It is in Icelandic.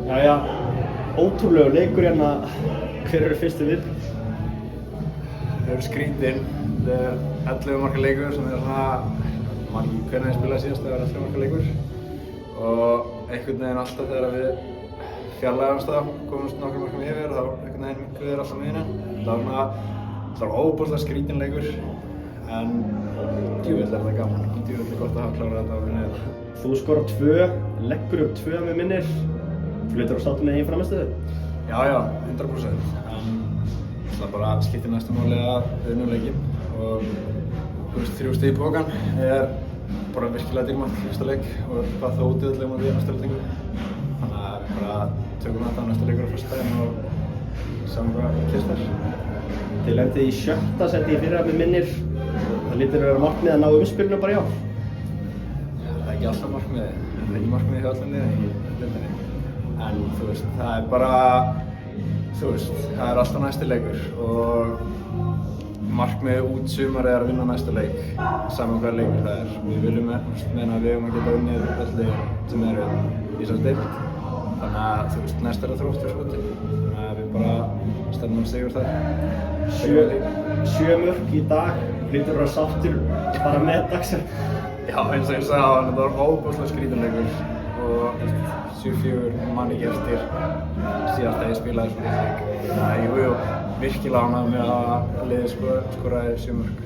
Jæja, ótrúlegu leikur hérna. Hver eru fyrstu viðbrögð? Það eru skrítinn. Þetta er 11 marka leikur sem er svona, man ekki hvernig ég spilaði síðast, það var 11 marka leikur. Og einhvern veginn alltaf þegar við fjarlægumst það, komumst nokkrum markum yfir, þá einhvern veginn minnkuðu þeir alltaf miðjunni. Það var óbúslega skrítinn leikur, en djúvill er það gaman. Djúvill er gott að hafa klárað þetta og vinna þetta. Þú skorar 2, leggur upp 2 með minnir. Þú litur á státum með eigin framistöðu? Já, 100%. Það bara skiptir næstu máli að vinna leikinn og 3 stig í pokann er bara virkilega dýrmætt í næsta leik og hvað þá útivallega mútið í næsta leitingu. Þannig að við bara tökum þetta á næsta leikur á föstudaginn og sjáum hvað gerist þar. Þið lenduð í 7. sæti í fyrra með minnir. Það lítur að vera markmið að ná umspilinu bara í ár. Það er ekki alltaf markmiðið. Það er ekki markmiðið hjá öllum liðum í deildinni. En þú veist, það er bara, það er alltaf næsti leikur og markmiðið út sumarið er að vinna næsta leik, saman hvaða leikur það er. Við viljum meina að við eigum að geta unnið öll lið sem eru í þessari deild. Þannig að þú veist, næst er það Þróttur skotið. Þannig að við bara stefnum sigur þar. 7 mörk í dag, lítur að vera sáttur bara með dagsinn. Já, eins og ég sagði á hann, þetta var óbúslega skrítinn leikur og 7-4 man ekki eftir síðast að ég spilaði svona leik. Þannig að jú, virkilega ánægður með að liðið skoraði 7 mörk.